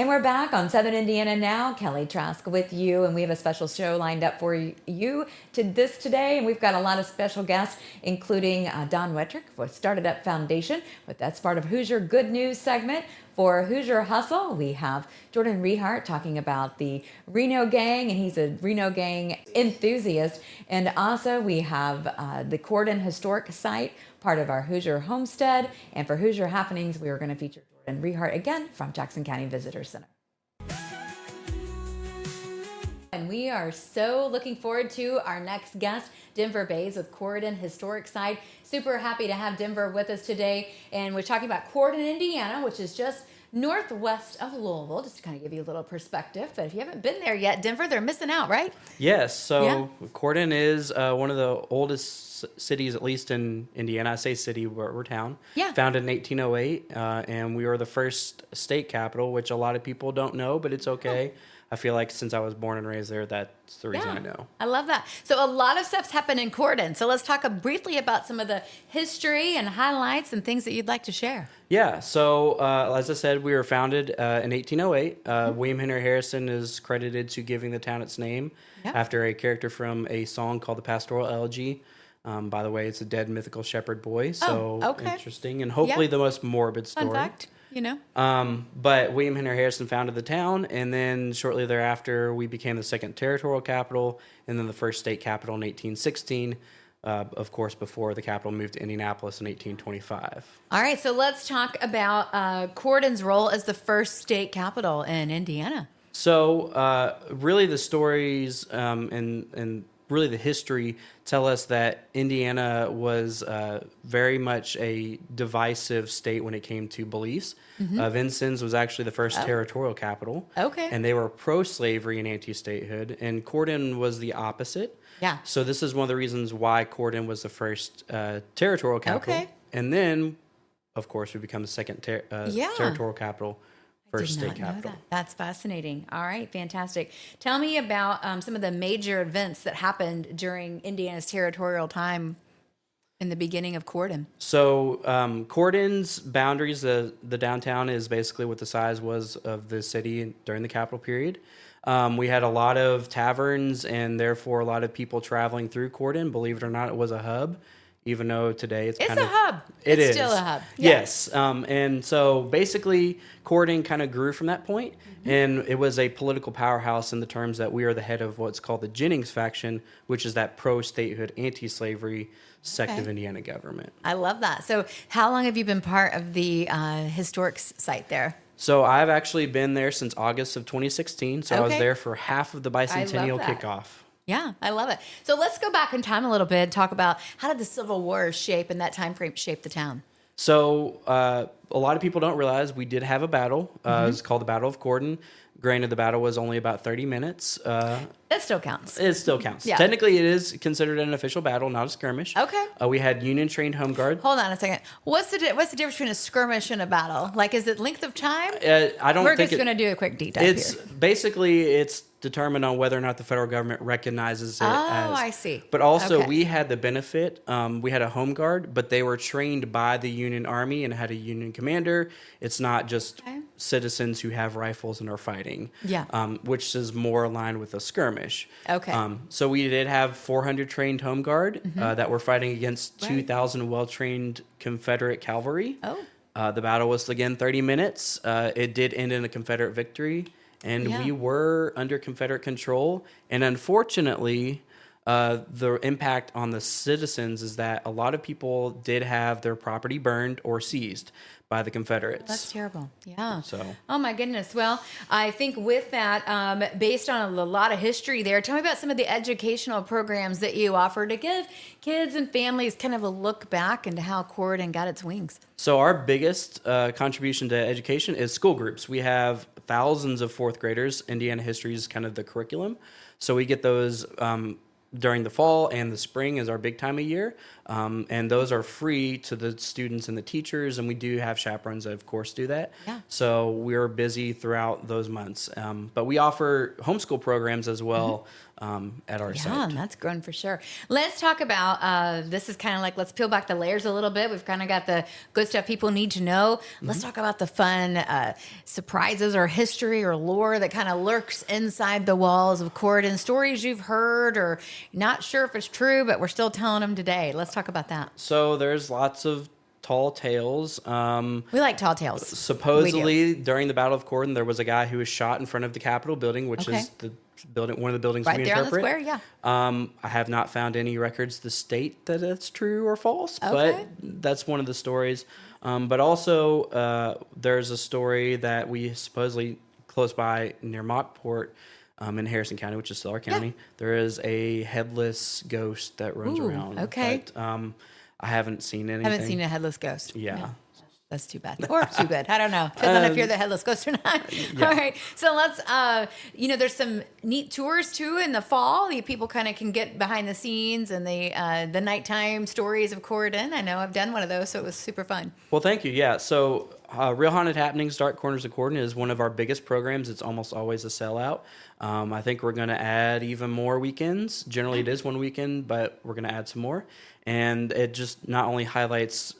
And we're back on 7 Indiana Now. Kelly Trask with you, and we have a special show lined up for you today. And we've got a lot of special guests, including Don Wettrick for Startedup Foundation, but that's part of Hoosier Good News segment. For Hoosier Hustle, we have Jordan Rehart talking about the Reno Gang, and he's a Reno Gang enthusiast. And also we have the Corydon Historic Site, part of our Hoosier Homestead. And for Hoosier Happenings, we are going to feature Jordan Rehart again from Jackson County Visitor Center. And we are so looking forward to our next guest, Denver Bays with Corydon Historic Site. Super happy to have Denver with us today. And we're talking about Corydon, Indiana, which is just northwest of Louisville, just to kind of give you a little perspective. But if you haven't been there yet, Denver, they're missing out, right? Yes. So Corydon is one of the oldest cities, at least in Indiana. I say city, we're town. Yeah. Founded in 1808, and we were the first state capital, which a lot of people don't know, but it's okay. I feel like since I was born and raised there, that's the reason I know. I love that. So a lot of stuff's happened in Corydon. So let's talk briefly about some of the history and highlights and things that you'd like to share. Yeah. So as I said, we were founded in 1808. William Henry Harrison is credited to giving the town its name after a character from a song called the Pastoral Elegy. By the way, it's a dead mythical shepherd boy. So interesting, and hopefully the most morbid story. Fun fact. You know. But William Henry Harrison founded the town, and then shortly thereafter, we became the second territorial capital, and then the first state capital in 1816. Of course, before the capital moved to Indianapolis in 1825. All right, so let's talk about Corydon's role as the first state capital in Indiana. So, really, the stories and really the history tell us that Indiana was very much a divisive state when it came to beliefs. Vincennes was actually the first territorial capital. Okay. And they were pro-slavery and anti-statehood. And Corydon was the opposite. Yeah. So this is one of the reasons why Corydon was the first territorial capital. Okay. And then, of course, we become the second territorial capital. First state capital. That's fascinating. All right, fantastic. Tell me about some of the major events that happened during Indiana's territorial time in the beginning of Corydon. So Corydon's boundaries, the downtown is basically what the size was of the city during the capital period. We had a lot of taverns and therefore a lot of people traveling through Corydon. Believe it or not, it was a hub. Even though today it's kind of... It's a hub. It's still a hub. Yes. And so basically, Corydon kind of grew from that point, and it was a political powerhouse in the terms that we are the head of what's called the Jennings faction, which is that pro-statehood, anti-slavery sect of Indiana government. I love that. So how long have you been part of the historic site there? So I've actually been there since August of 2016, so I was there for half of the bicentennial kickoff. Yeah, I love it. So let's go back in time a little bit and talk about how did the Civil War shape and that time frame shape the town? So a lot of people don't realize we did have a battle. It was called the Battle of Corydon. Granted, the battle was only about 30 minutes. That still counts. It still counts. Yeah. Technically, it is considered an official battle, not a skirmish. Okay. We had Union-trained home guard. Hold on a second. What's the difference between a skirmish and a battle? Like, is it length of time? I don't We're think just going to do a quick deep dive It's here. basically it's determined on whether or not the federal government recognizes it as. Oh, I see. But also, we had the benefit. We had a home guard, but they were trained by the Union Army and had a Union commander. It's not just citizens who have rifles and are fighting. Yeah. Which is more aligned with a skirmish. Okay. So we did have 400 trained home guard that were fighting against 2,000 well-trained Confederate cavalry. Oh. The battle was, again, 30 minutes. It did end in a Confederate victory, and we were under Confederate control. And unfortunately, the impact on the citizens is that a lot of people did have their property burned or seized by the Confederates. That's terrible. Yeah. So. Oh my goodness. Well, I think with that, based on a lot of history there, tell me about some of the educational programs that you offer to give kids and families kind of a look back into how Corydon got its wings. So our biggest contribution to education is school groups. We have thousands of fourth graders. Indiana history is kind of the curriculum. So we get those during the fall and the spring is our big time of year. And those are free to the students and the teachers. And we do have chaperones that, of course, do that. Yeah. So we're busy throughout those months. But we offer homeschool programs as well. at our Yeah, site. and that's grown for sure. Let's talk about this is kind of like, let's peel back the layers a little bit. We've kind of got the good stuff people need to know. Let's talk about the fun surprises or history or lore that kind of lurks inside the walls of Corydon. Stories you've heard or not sure if it's true, but we're still telling them today. Let's talk about that. So there's lots of tall tales. We like tall tales. Supposedly, during the Battle of Corydon, there was a guy who was shot in front of the Capitol building, which is the building, one of the buildings Right we there interpret. on the square, yeah. I have not found any records to state that it's true or false, Okay. but that's one of the stories. But also, there's a story that we supposedly close by near Mockport, in Harrison County, which is still our county. There is a headless ghost that runs around. Okay. But, I haven't seen anything. Haven't seen a headless ghost. Yeah. No. That's too bad. Or too good. I don't know. Depends on if you're the headless ghost or not. Yeah. All right. So let's, there's some neat tours too in the fall. People kind of can get behind the scenes and the nighttime stories of Corydon. I know I've done one of those, so it was super fun. Well, thank you. Yeah. So, Real Haunted Happenings, Dark Corners of Corydon is one of our biggest programs. It's almost always a sellout. I think we're going to add even more weekends. Generally, it is one weekend, but we're going to add some more. And it just not only highlights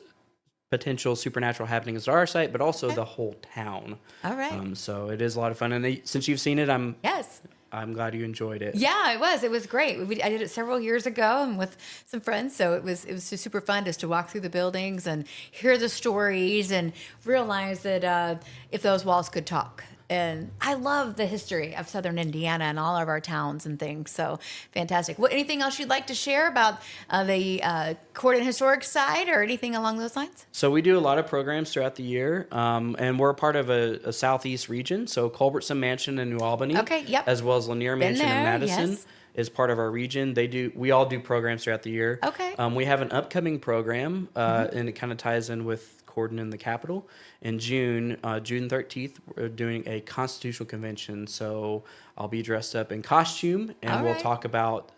potential supernatural happenings at our site, but also the whole town. All right. So it is a lot of fun. And since you've seen it, Yes. I'm glad you enjoyed it. Yeah, it was. It was great. I did it several years ago and with some friends, so it was just super fun just to walk through the buildings and hear the stories and realize that if those walls could talk. And I love the history of Southern Indiana and all of our towns and things. So fantastic. Anything else you'd like to share about the Corydon Historic Site or anything along those lines? So we do a lot of programs throughout the year, and we're a part of a southeast region. So Culbertson Mansion in New Albany, Okay, yep. as well as Lanier Mansion in there, Madison, yes. is part of our region. We all do programs throughout the year. Okay. We have an upcoming program, and it kind of ties in with Corydon in the capital. In June 13th, we're doing a constitutional convention. So I'll be dressed up in costume, and All we'll right. talk about.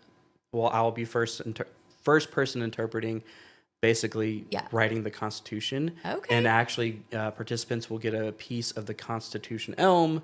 Well, I'll be first person interpreting, basically writing the Constitution. Okay. And actually, participants will get a piece of the Constitution elm,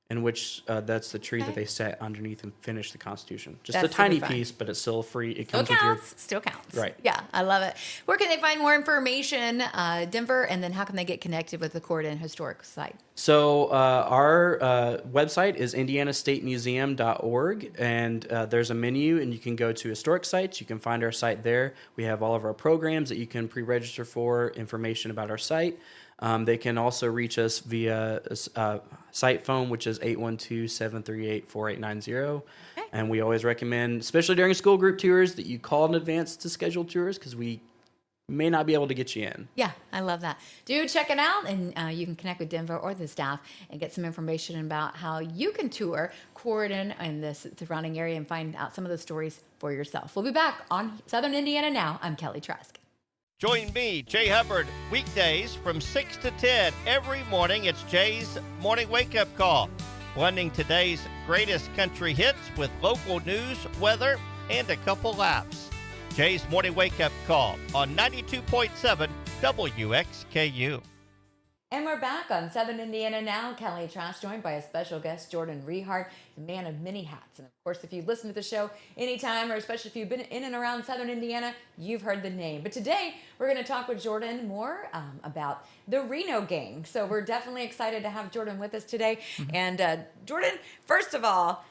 in which that's the tree that they set underneath and finish the Constitution. Just That's a tiny super fun. piece, but it's still free. It Still comes with your. counts. Still counts. Right. Yeah, I love it. Where can they find more information, Denver, and then how can they get connected with the Corydon Historic Site? So our website is indianastatemuseum.org, and there's a menu, and you can go to historic sites. You can find our site there. We have all of our programs that you can pre-register for, information about our site. They can also reach us via site phone, which is 812-738-4890. Okay. And we always recommend, especially during school group tours, that you call in advance to schedule tours because we may not be able to get you in. Yeah, I love that. Do check it out, and you can connect with Denver or the staff and get some information about how you can tour Corydon and the surrounding area and find out some of the stories for yourself. We'll be back on Southern Indiana Now. I'm Kelly Trask. Join me, Jay Hubbard, weekdays from 6 to 10. Every morning, it's Jay's Morning Wake-Up Call, blending today's greatest country hits with local news, weather, and a couple laughs. Jay's Morning Wake-Up Call on 92.7 WXKU. And we're back on Southern Indiana Now. Kelly Trask, joined by a special guest, Jordan Rehart, the man of many hats. And of course, if you listen to the show anytime, or especially if you've been in and around Southern Indiana, you've heard the name. But today, we're going to talk with Jordan more about the Reno Gang. So we're definitely excited to have Jordan with us today. Mm-hmm. And Jordan, first of all,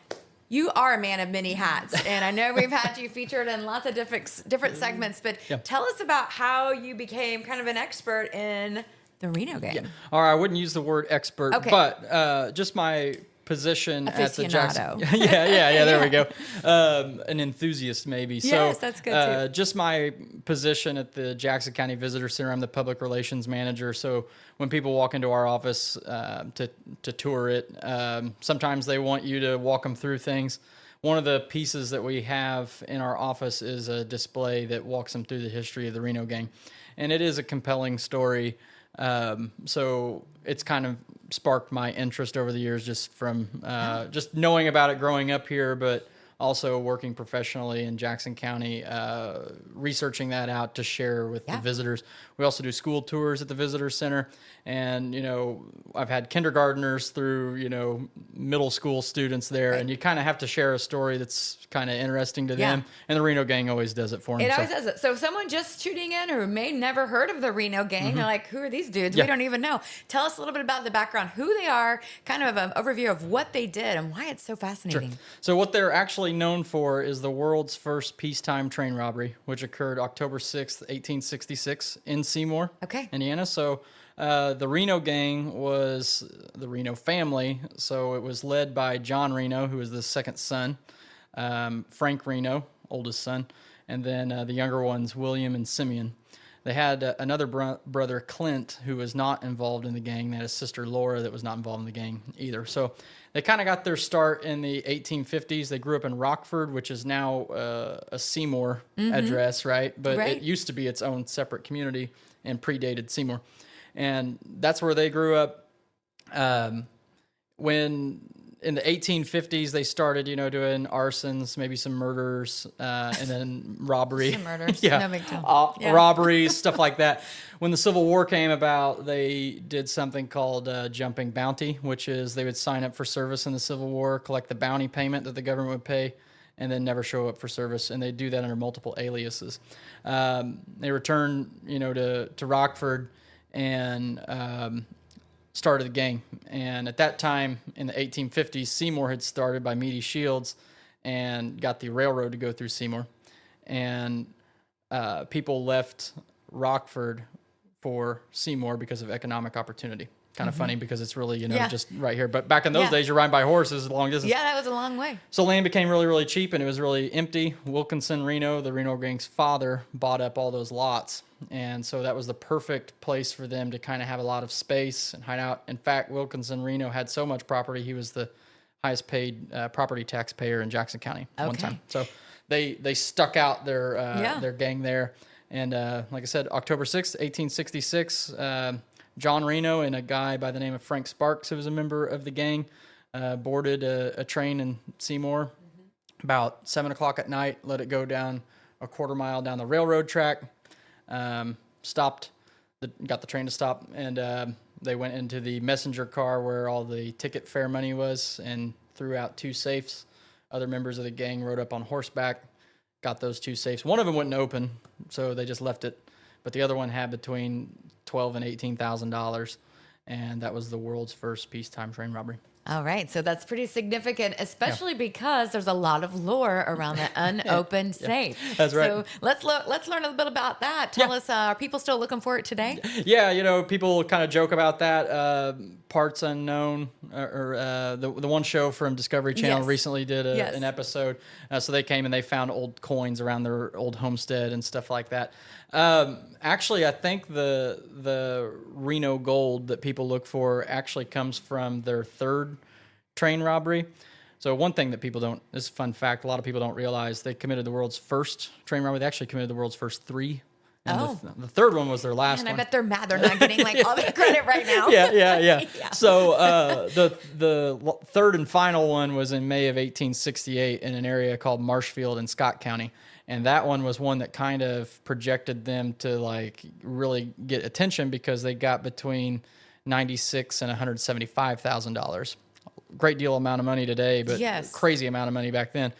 you are a man of many hats, and I know we've had you featured in lots of different segments, but tell us about how you became kind of an expert in the Reno Gang. Yeah. All right, I wouldn't use the word expert, but just my position at the Jackson. There we go. An enthusiast, maybe. Yes, that's good too. Just my position at the Jackson County Visitor Center. I'm the public relations manager. So when people walk into our office to tour it, sometimes they want you to walk them through things. One of the pieces that we have in our office is a display that walks them through the history of the Reno Gang, and it is a compelling story. So it's kind of sparked my interest over the years just from just knowing about it growing up here, but also working professionally in Jackson County, researching that out to share with the visitors. We also do school tours at the visitor center. And, I've had kindergartners through, middle school students there. And you kind of have to share a story that's kind of interesting to them. And the Reno Gang always does it for them. It always does it. So someone just tuning in who may never heard of the Reno Gang, they're like, who are these dudes? We don't even know. Tell us a little bit about the background, who they are, kind of an overview of what they did and why it's so fascinating. Sure. So what they're actually known for is the world's first peacetime train robbery, which occurred October 6th, 1866 in Seymour, Indiana. So the Reno Gang was the Reno family. So it was led by John Reno, who was the second son, Frank Reno, oldest son, and then the younger ones, William and Simeon. They had another brother, Clint, who was not involved in the gang. They had a sister, Laura, that was not involved in the gang either. So they kind of got their start in the 1850s. They grew up in Rockford, which is now a Seymour address, right? But it used to be its own separate community and predated Seymour. And that's where they grew up. When in the 1850s, they started, doing arsons, maybe some murders, and then robbery. Some murders, no big deal. Robberies, stuff like that. When the Civil War came about, they did something called jumping bounty, which is they would sign up for service in the Civil War, collect the bounty payment that the government would pay, and then never show up for service. And they do that under multiple aliases. They returned, to Rockford and started the gang. And at that time, in the 1850s, Seymour had started by Meady Shields and got the railroad to go through Seymour. And people left Rockford for Seymour because of economic opportunity. Kind of funny because it's really, just right here. But back in those days, you're riding by horses long distance. Yeah, that was a long way. So land became really, really cheap, and it was really empty. Wilkinson Reno, the Reno Gang's father, bought up all those lots. And so that was the perfect place for them to kind of have a lot of space and hide out. In fact, Wilkinson Reno had so much property, he was the highest paid property taxpayer in Jackson County one time. So they stuck out their gang there. And like I said, October 6th, 1866, John Reno and a guy by the name of Frank Sparks, who was a member of the gang, boarded a train in Seymour about 7 o'clock at night, let it go down a quarter mile down the railroad track, stopped, got the train to stop, and they went into the messenger car where all the ticket fare money was and threw out 2 safes. Other members of the gang rode up on horseback, got those 2 safes. One of them wouldn't open, so they just left it. But the other one had between $12,000 and $18,000, and that was the world's first peacetime train robbery. All right, so that's pretty significant, especially because there's a lot of lore around the unopened safe. That's right. So let's learn a little bit about that. Tell us, are people still looking for it today? Yeah, people kind of joke about that. Parts unknown, or the one show from Discovery Channel recently did an episode. So they came and they found old coins around their old homestead and stuff like that. Actually, I think the Reno gold that people look for actually comes from their third train robbery. So one thing that people this is a fun fact, a lot of people don't realize, they committed the world's first train robbery. They actually committed the world's first 3. And the third one was their last one. And I bet they're mad they're not getting all the credit right now. Yeah. So the third and final one was in May of 1868 in an area called Marshfield in Scott County. And that one was one that kind of projected them to really get attention because they got between $96,000 and $175,000. Great deal amount of money today, but crazy amount of money back then.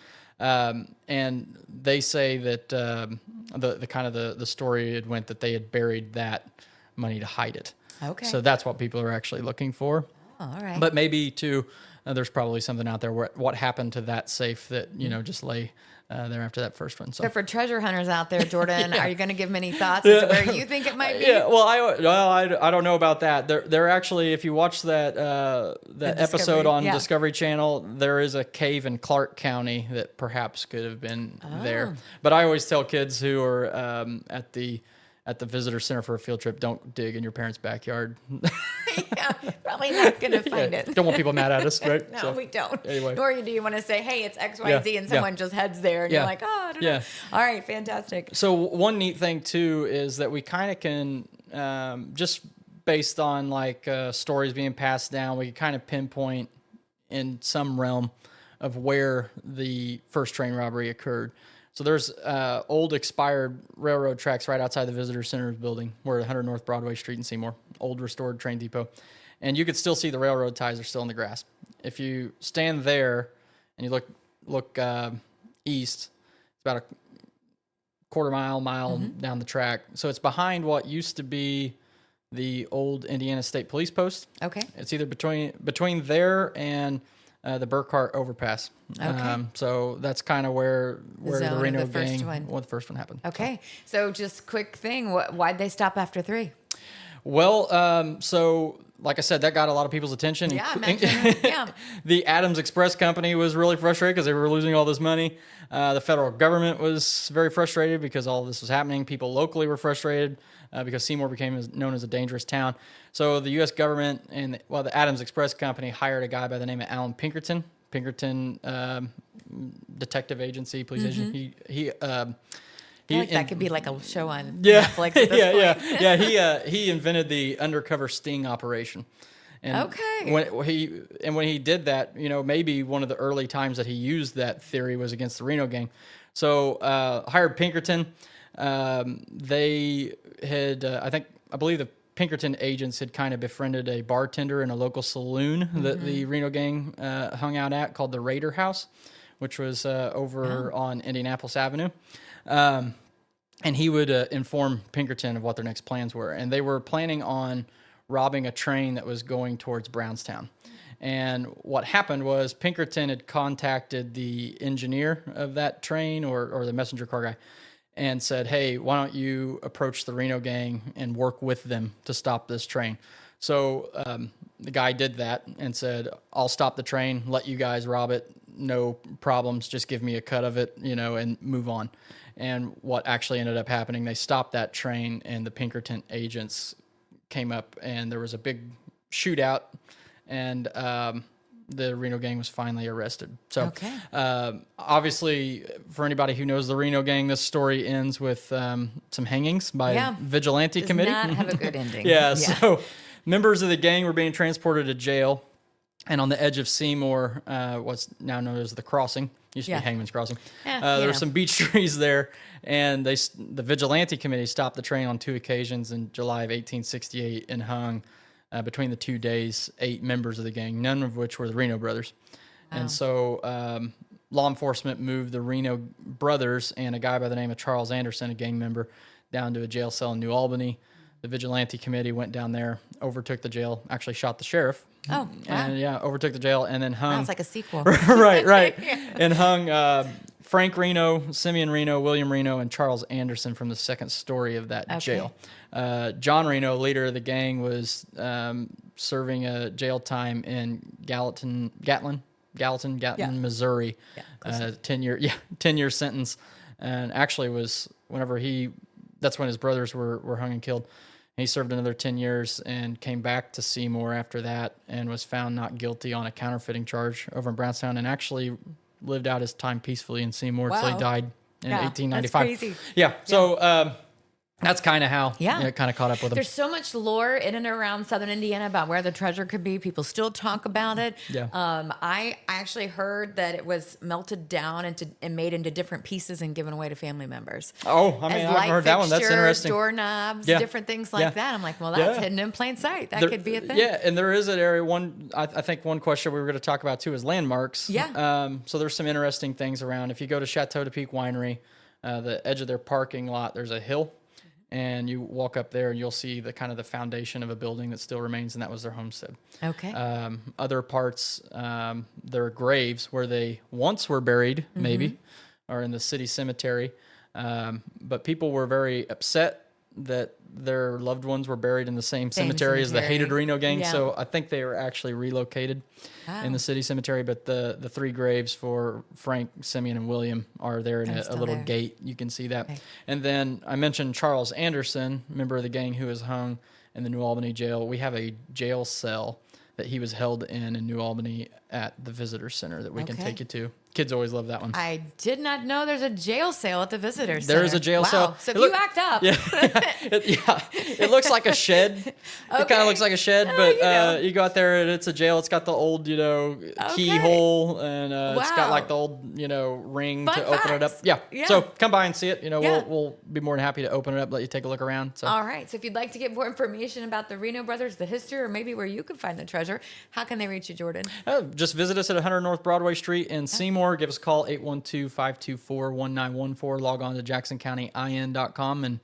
And they say that the story had went that they had buried that money to hide it. Okay. So that's what people are actually looking for. Oh, all right. But maybe too, there's probably something out there what happened to that safe that just lay there after that first one. So for treasure hunters out there, Jordan, are you going to give them any thoughts as to where you think it might be? Yeah, well, I don't know about that. They're actually, if you watch that episode on Discovery Channel, there is a cave in Clark County that perhaps could have been there. But I always tell kids who are at the visitor center for a field trip, don't dig in your parents' backyard. Probably not going to find it. Don't want people mad at us, right? No, we don't. Anyway. Nor do you want to say, hey, it's X, Y, Z, and someone just heads there, and you're like, I don't know. All right, fantastic. So one neat thing, too, is that we kind of can, just based on stories being passed down, we can kind of pinpoint in some realm of where the first train robbery occurred. So there's old expired railroad tracks right outside the Visitor Center building. We're at 100 North Broadway Street in Seymour, old restored train depot. And you could still see the railroad ties are still in the grass. If you stand there and you look east, it's about a quarter mile down the track. So it's behind what used to be the old Indiana State Police Post. Okay. It's either between there and the Burkhart overpass. Okay. So that's kind of where the zone of Reno the first Gang, one. well, the first one happened. Okay. So just quick thing. Why'd they stop after 3? Well, so like I said, that got a lot of people's attention. Yeah, imagine. Yeah. The Adams Express Company was really frustrated because they were losing all this money. The federal government was very frustrated because all of this was happening. People locally were frustrated because Seymour became known as a dangerous town. So the U.S. government and the Adams Express Company hired a guy by the name of Alan Pinkerton. Detective agency, police agency. I feel like that could be like a show on Yeah, Netflix at this point. yeah. He invented the undercover sting operation. And Okay. when he did that, maybe one of the early times that he used that theory was against the Reno Gang. So hired Pinkerton. They had, I believe the Pinkerton agents had kind of befriended a bartender in a local saloon that the Reno Gang hung out at called the Raider House, which was over on Indianapolis Avenue. And he would inform Pinkerton of what their next plans were. And they were planning on robbing a train that was going towards Brownstown. And what happened was Pinkerton had contacted the engineer of that train or the messenger car guy and said, hey, why don't you approach the Reno Gang and work with them to stop this train? So the guy did that and said, I'll stop the train, let you guys rob it, no problems, just give me a cut of it, and move on. And what actually ended up happening, they stopped that train and the Pinkerton agents came up and there was a big shootout and the Reno Gang was finally arrested. So obviously for anybody who knows the Reno Gang, this story ends with some hangings by vigilante committee. Does not have a good ending. So members of the gang were being transported to jail. And on the edge of Seymour, what's now known as the Crossing, used to be Hangman's Crossing, there's some beech trees there, and the Vigilante Committee stopped the train on 2 occasions in July of 1868 and hung, between the 2 days, 8 members of the gang, none of which were the Reno brothers. Wow. And so law enforcement moved the Reno brothers and a guy by the name of Charles Anderson, a gang member, down to a jail cell in New Albany. The Vigilante Committee went down there, overtook the jail, actually shot the sheriff. Oh, wow. And overtook the jail and then hung. Sounds like a sequel. right. And hung Frank Reno, Simeon Reno, William Reno, and Charles Anderson from the second story of that jail. John Reno, leader of the gang, was serving a jail time in Gallatin, Missouri. 10-year sentence. And actually was that's when his brothers were hung and killed. He served another 10 years and came back to Seymour after that and was found not guilty on a counterfeiting charge over in Brownstown and actually lived out his time peacefully in Seymour until he died in 1895. That's crazy. So that's kind of how it kind of caught up with him. There's so much lore in and around Southern Indiana about where the treasure could be. People still talk about it. Yeah. I actually heard that it was melted down and made into different pieces and given away to family members. Oh, I mean, I've heard that one. That's interesting. Doorknobs, different things like that. I'm like, well, that's hidden in plain sight. That could be a thing. Yeah, and there is an area. I think one question we were going to talk about too is landmarks. Yeah. So there's some interesting things around. If you go to Chateau de Pique Winery, the edge of their parking lot, there's a hill. And you walk up there and you'll see the kind of the foundation of a building that still remains, and that was their homestead. Okay. Other parts, their graves where they once were buried, maybe, are in the city cemetery. But people were very upset that their loved ones were buried in the same cemetery as the hated Reno Gang. Yeah. So I think they were actually relocated in the city cemetery. But the 3 graves for Frank, Simeon, and William are there in a little gate. You can see that. Okay. And then I mentioned Charles Anderson, member of the gang who was hung in the New Albany jail. We have a jail cell that he was held in New Albany at the Visitor Center that we can take you to. Kids always love that one. I did not know there's a jail sale at the visitor center. There is a jail sale. So if you act up. Yeah, it looks like a shed. It kind of looks like a shed, but you go out there and it's a jail. It's got the old, keyhole, and it's got like the old, ring Fun to open it up. facts. Yeah. So come by and see it. Yeah. We'll be more than happy to open it up, let you take a look around. So. All right. So if you'd like to get more information about the Reno brothers, the history, or maybe where you can find the treasure, how can they reach you, Jordan? Just visit us at 100 North Broadway Street in Seymour. Give us a call, 812-524-1914. Log on to jacksoncountyin.com, and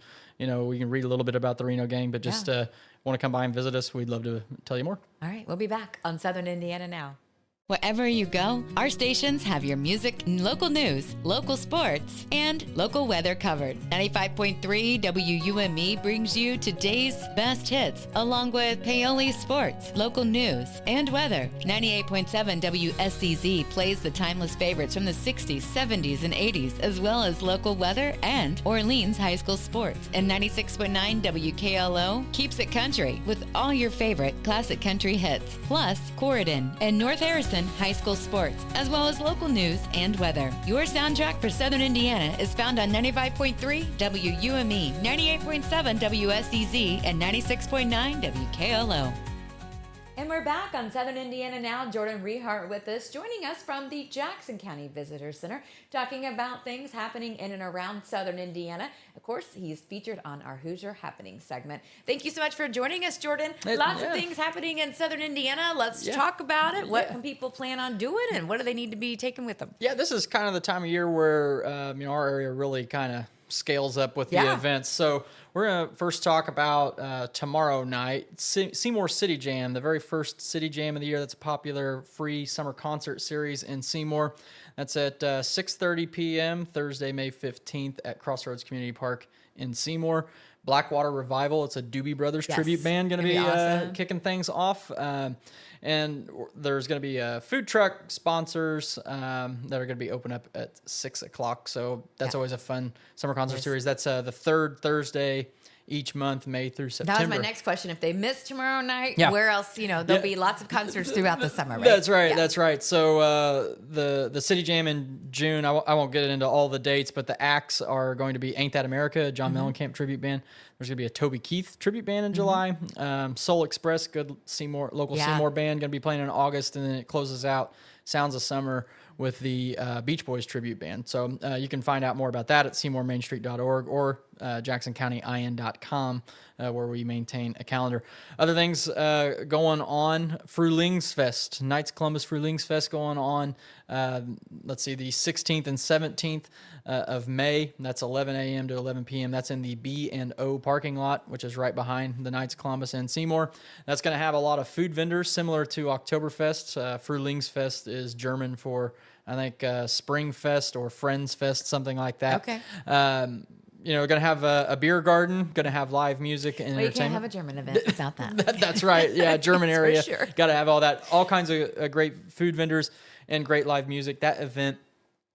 we can read a little bit about the Reno Gang, but just want to come by and visit us, we'd love to tell you more. All right. We'll be back on Southern Indiana Now. Wherever you go, our stations have your music, local news, local sports, and local weather covered. 95.3 WUME brings you today's best hits, along with Paoli sports, local news, and weather. 98.7 WSCZ plays the timeless favorites from the 60s, 70s, and 80s, as well as local weather and Orleans high school sports. And 96.9 WKLO keeps it country with all your favorite classic country hits, plus Corydon and North Harrison high school sports, as well as local news and weather. Your soundtrack for Southern Indiana is found on 95.3 WUME, 98.7 WSEZ, and 96.9 WKLO. And we're back on Southern Indiana Now. Jordan Rehart with us, joining us from the Jackson County Visitor Center, talking about things happening in and around Southern Indiana. Of course, he's featured on our Hoosier Happening segment. Thank you so much for joining us, Jordan. Lots of things happening in Southern Indiana. Let's talk about it. What can people plan on doing, and what do they need to be taking with them? Yeah, this is kind of the time of year where our area really kind of scales up with the events. So we're going to first talk about tomorrow night, Seymour City Jam, the very first City Jam of the year. That's a popular free summer concert series in Seymour. That's at 6:30 p.m. Thursday, May 15th at Crossroads Community Park in Seymour. Blackwater Revival, it's a Doobie Brothers tribute band going to be awesome. Kicking things off. And there's going to be food truck sponsors that are going to be open up at 6 o'clock. So that's always a fun summer concert series. That's the third Thursday each month, May through September. That was my next question. If they miss tomorrow night, where else? There'll be lots of concerts throughout the summer, right? That's right. Yeah. That's right. So the City Jam in June, I won't get into all the dates, but the acts are going to be Ain't That America, a John Mellencamp tribute band. There's going to be a Toby Keith tribute band in July. Soul Express, good local Seymour band, going to be playing in August, and then it closes out Sounds of Summer with the Beach Boys tribute band. So you can find out more about that at SeymourMainStreet.org or JacksonCountyIN.com, where we maintain a calendar. Other things going on, Frühlingsfest, Knights Columbus Frühlingsfest going on, the 16th and 17th of May. That's 11 a.m. to 11 p.m. That's in the B&O parking lot, which is right behind the Knights Columbus and Seymour. That's going to have a lot of food vendors, similar to Oktoberfest. Frühlingsfest is German for, I think, Springfest or Friendsfest, something like that. Okay. Going to have a beer garden, going to have live music and entertainment. You can't have a German event without that. That's right. Yeah, German area. For sure. Got to have all that. All kinds of great food vendors and great live music. That event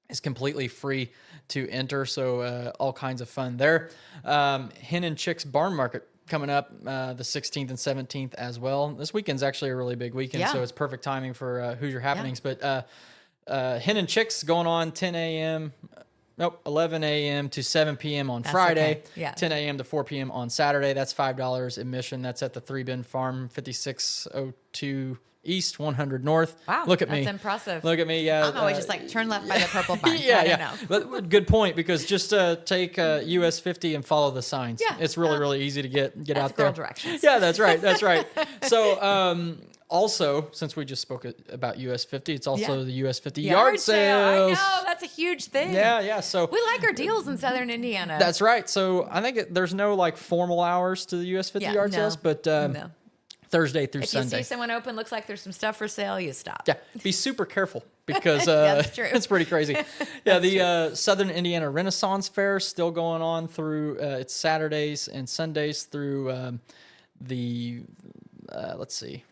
is completely free to enter, so all kinds of fun there. Hen and Chicks Barn Market coming up the 16th and 17th as well. This weekend's actually a really big weekend, so it's perfect timing for Hoosier Happenings. But Hen and Chicks going on 11 a.m. to 7 p.m. on Friday, 10 a.m. to 4 p.m. on Saturday. That's $5 admission. That's at the Three Bend Farm, 5602 East, 100 North. Wow, look at me. That's impressive. Look at me. Yeah, I'm always just like, turn left by the purple barn. Yeah. But good point, because just take US 50 and follow the signs. Yeah, it's really easy to get out there. Directions. Yeah, that's right. That's right. So also, since we just spoke about US 50, it's also the US 50 yard sale. I know, that's a huge thing. Yeah. So we like our deals in Southern Indiana. That's right. So I think there's no formal hours to the US 50 yard sales, but Thursday through Sunday. If you see someone open, looks like there's some stuff for sale, you stop. Yeah, be super careful, because that's true. It's pretty crazy. Yeah, the Southern Indiana Renaissance Fair is still going on through it's Saturdays and Sundays through let's see,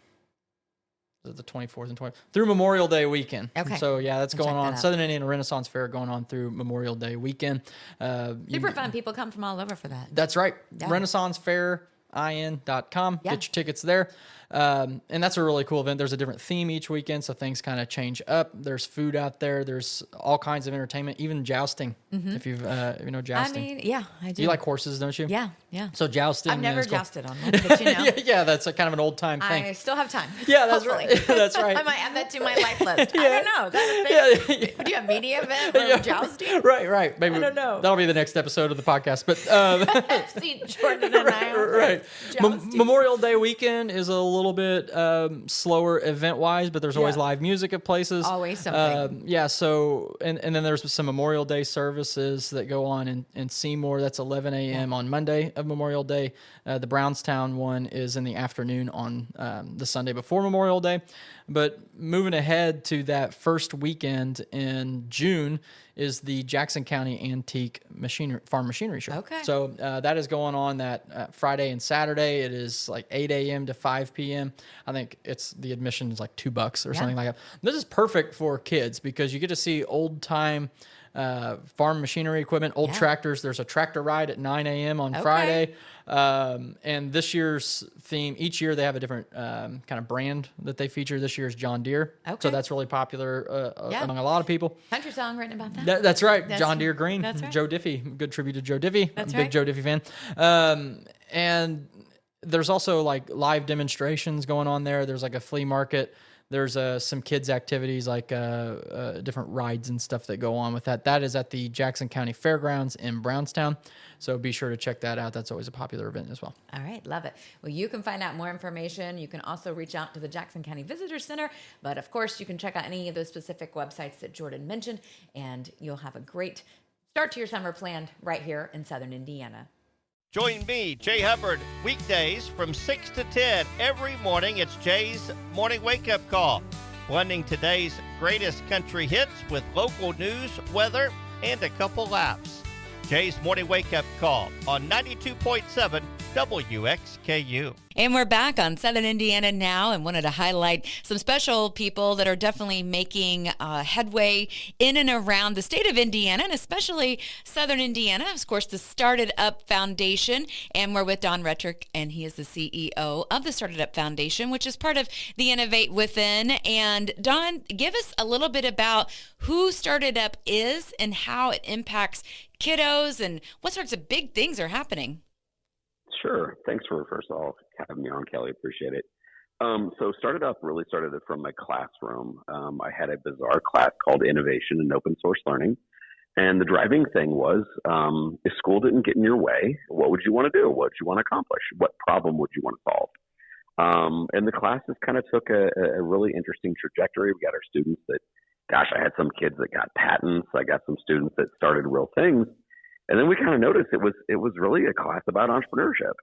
the 24th and 20th through Memorial Day weekend. Okay. So that's going on. Southern Indiana Renaissance Fair going on through Memorial Day weekend. Super fun. People come from all over for that. That's right. Yeah. Renaissance Fair. jacksoncountyin.com. Yeah. Get your tickets there. And that's a really cool event. There's a different theme each weekend, so things kind of change up. There's food out there. There's all kinds of entertainment, even jousting. If you've, you know, jousting. I mean, yeah, I do. You like horses, don't you? Yeah, yeah. So jousting. I've never is cool. jousted on one, but you know. yeah, that's a kind of an old time thing. I still have time. Yeah, that's hopefully. right. That's right. I might add that to my life list. I don't know. Is that a thing? Do you have media event for jousting? Right. Maybe I don't know. That'll be the next episode of the podcast. But See, Jordan and I are right. jousting. Memorial Day weekend is a little bit slower event wise, but there's always Yeah. live music at places. Always something. Yeah. So and then there's some Memorial Day services that go on in Seymour. That's 11 a.m. on Monday of Memorial Day. The Brownstown one is in the afternoon on the Sunday before Memorial Day. But moving ahead to that first weekend in June is the Jackson County Antique Farm Machinery Show. Okay. So that is going on that Friday and Saturday. It is like 8 a.m. to 5 p.m. I think the admission is like $2 or something like that. This is perfect for kids because you get to see old time farm machinery equipment, old tractors. There's a tractor ride at 9 a.m. on Friday. And this year's theme, each year they have a different kind of brand that they feature. This year's John Deere. Okay. So that's really popular among a lot of people. Country song written about that. That's right. John Deere Green. That's right. Joe Diffie. Good tribute to Joe Diffie. That's I'm a big right. Joe Diffie fan. And there's also like live demonstrations going on there. There's like a flea market. There's some kids activities like different rides and stuff that go on with that. That is at the Jackson County Fairgrounds in Brownstown. So be sure to check that out. That's always a popular event as well. All right, love it. Well, you can find out more information. You can also reach out to the Jackson County Visitor Center. But of course, you can check out any of those specific websites that Jordan mentioned, and you'll have a great start to your summer planned right here in Southern Indiana. Join me, Jay Hubbard, weekdays from 6 to 10 every morning. It's Jay's Morning Wake Up Call, blending today's greatest country hits with local news, weather, and a couple laps. Jay's Morning Wake Up Call on 92.7 WXKU. And we're back on Southern Indiana now and wanted to highlight some special people that are definitely making headway in and around the state of Indiana and especially Southern Indiana. Of course, the Startedup Foundation. And we're with Don Wettrick, and he is the CEO of the Startedup Foundation, which is part of the Innovate Within. And Don, give us a little bit about who Startedup is and how it impacts kiddos and what sorts of big things are happening. Sure. Thanks for first of all having me on, Kelly. Appreciate it. So Startedup really started it from my classroom. I had a bizarre class called Innovation and Open Source Learning. And the driving thing was, if school didn't get in your way, what would you want to do? What would you want to accomplish? What problem would you want to solve? And the classes kind of took a really interesting trajectory. We got our students that, I had some kids that got patents. I got some students that started real things. And then we kind of noticed it was really a class about entrepreneurship.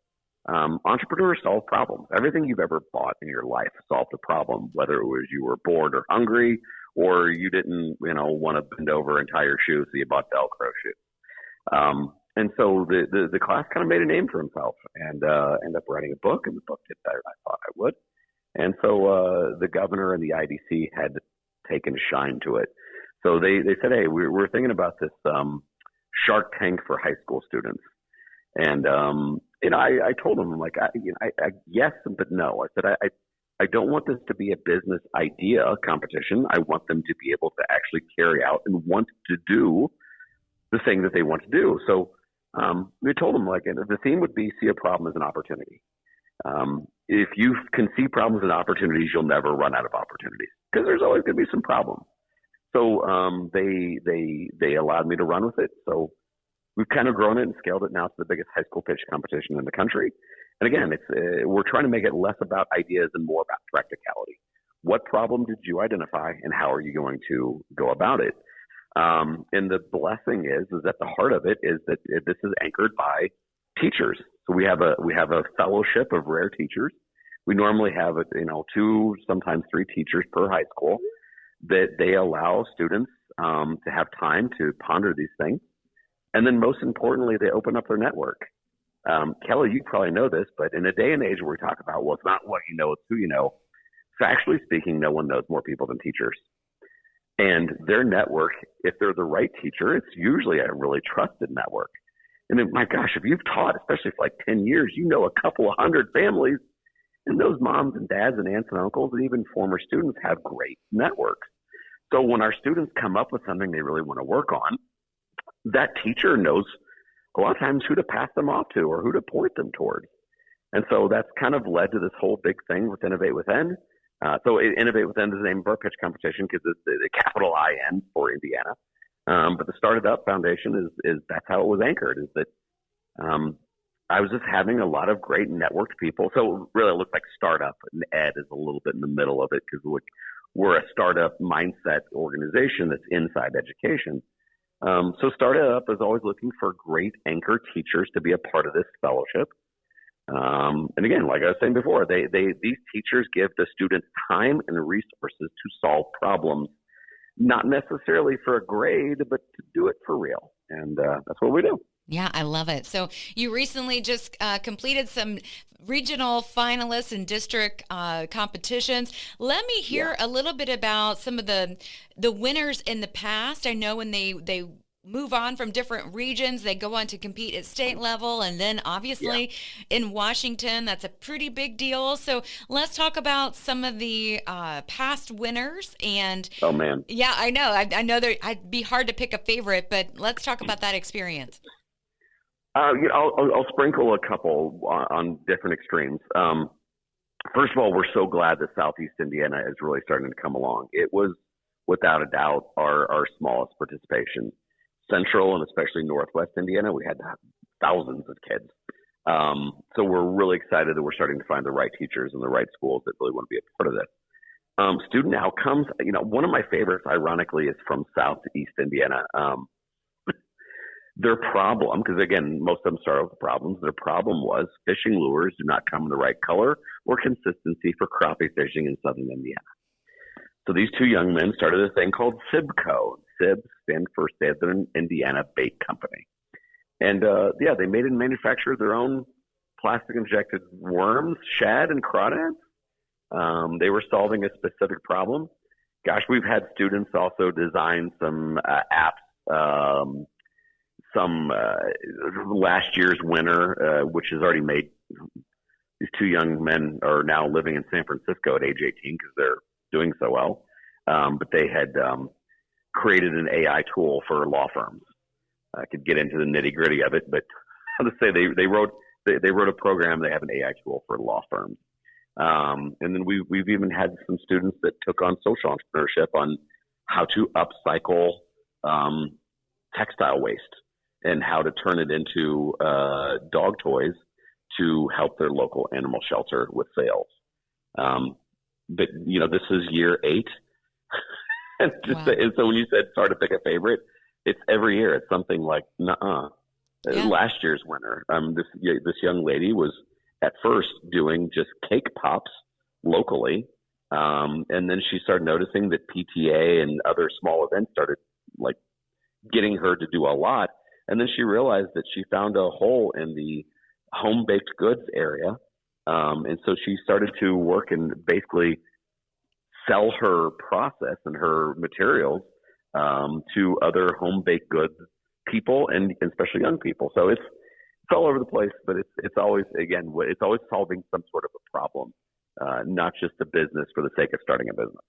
Entrepreneurs solve problems. Everything you've ever bought in your life solved a problem, whether it was you were bored or hungry, or you didn't, want to bend over and tie your shoes, so you bought Velcro shoes. And so the class kind of made a name for himself and ended up writing a book, and the book did better than I thought I would. And so the governor and the IDC had taken a shine to it. So they said, hey, we're thinking about this Shark Tank for high school students. And, I told them, like, I yes, but no. I said, I don't want this to be a business idea competition. I want them to be able to actually carry out and want to do the thing that they want to do. So we told them, like, the theme would be see a problem as an opportunity. If you can see problems and opportunities, you'll never run out of opportunities because there's always going to be some problems. So they allowed me to run with it. So we've kind of grown it and scaled it now to the biggest high school pitch competition in the country. And again, we're trying to make it less about ideas and more about practicality. What problem did you identify, and how are you going to go about it? And the blessing is at the heart of it is that this is anchored by teachers. So we have a fellowship of rare teachers. We normally have 2, sometimes 3 teachers per high school that they allow students to have time to ponder these things. And then most importantly, they open up their network. Kelly, you probably know this, but in a day and age where we talk about, well, it's not what you know, it's who you know. Factually speaking, no one knows more people than teachers. And their network, if they're the right teacher, it's usually a really trusted network. And then, my gosh, if you've taught, especially for like 10 years, you know a couple of hundred families, and those moms and dads and aunts and uncles and even former students have great networks. So when our students come up with something they really want to work on, that teacher knows a lot of times who to pass them off to or who to point them towards. And so that's kind of led to this whole big thing with Innovate Within. So Innovate Within is the name of our pitch competition because it's the capital IN for Indiana. But the Startedup Foundation is that's how it was anchored, is that I was just having a lot of great networked people. So really it looks like startup, and ed is a little bit in the middle of it because we're a startup mindset organization that's inside education. So Startedup is always looking for great anchor teachers to be a part of this fellowship. And again, like I was saying before, these teachers give the students time and resources to solve problems, not necessarily for a grade, but to do it for real. And that's what we do. Yeah, I love it. So you recently just completed some regional finalists and district competitions. Let me hear a little bit about some of the winners in the past. I know when they move on from different regions, they go on to compete at state level, and then obviously in Washington, that's a pretty big deal. So let's talk about some of the past winners. And oh man, yeah, I know. I know I'd be hard to pick a favorite, but let's talk about that experience. I'll sprinkle a couple on different extremes. First of all, we're so glad that Southeast Indiana is really starting to come along. It was, without a doubt, our smallest participation. Central and especially Northwest Indiana, we had thousands of kids. So we're really excited that we're starting to find the right teachers and the right schools that really want to be a part of this. Student outcomes, one of my favorites, ironically, is from Southeast Indiana. Their problem, because again, most of them start with problems. Their problem was fishing lures do not come in the right color or consistency for crappie fishing in Southern Indiana. So these two young men started a thing called SIBCO. SIB stands for Southern Indiana Bait Company. And they made and manufactured their own plastic injected worms, shad, and crawdads. They were solving a specific problem. Gosh, we've had students also design some apps. Last year's winner, which has already made, these two young men are now living in San Francisco at age 18 because they're doing so well. But they had created an AI tool for law firms. I could get into the nitty gritty of it, but I'll just say they wrote a program. They have an AI tool for law firms. And then we've even had some students that took on social entrepreneurship on how to upcycle textile waste and how to turn it into dog toys to help their local animal shelter with sales. But this is year 8. And so when you said it's hard to pick a favorite, it's every year. It's something like, nuh-uh. Yeah. Last year's winner, this young lady was at first doing just cake pops locally. And then she started noticing that PTA and other small events started like getting her to do a lot. And then she realized that she found a hole in the home baked goods area. And so she started to work and basically sell her process and her materials to other home baked goods people and especially young people. So it's all over the place, but it's always solving some sort of a problem, not just a business for the sake of starting a business.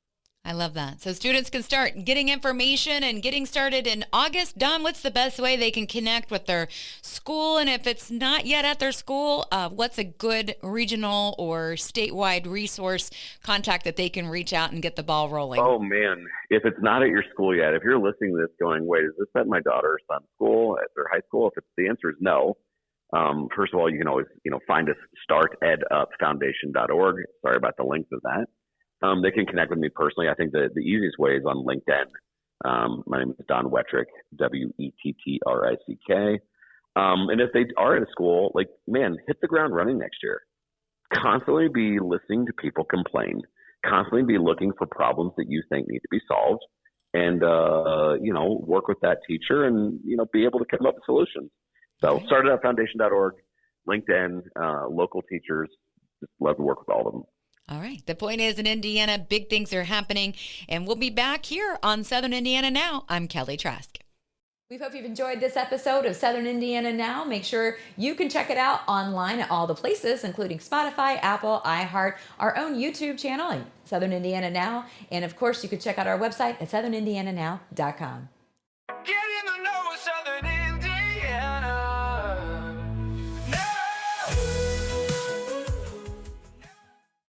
I love that. So students can start getting information and getting started in August. Don, what's the best way they can connect with their school? And if it's not yet at their school, what's a good regional or statewide resource contact that they can reach out and get the ball rolling? Oh, man. If it's not at your school yet, if you're listening to this going, wait, is this at my daughter or son's school, at their high school? If the answer is no, first of all, you can always find us startedupfoundation.org. Sorry about the length of that. They can connect with me personally. I think the easiest way is on LinkedIn. My name is Don Wettrick, Wettrick. And if they are at a school, hit the ground running next year. Constantly be listening to people complain. Constantly be looking for problems that you think need to be solved. And, work with that teacher and, be able to come up with solutions. So startedupfoundation.org, LinkedIn, local teachers. Just love to work with all of them. All right. The point is, in Indiana, big things are happening, and we'll be back here on Southern Indiana Now. I'm Kelly Trask. We hope you've enjoyed this episode of Southern Indiana Now. Make sure you can check it out online at all the places, including Spotify, Apple, iHeart, our own YouTube channel, Southern Indiana Now. And of course, you can check out our website at southernindiananow.com.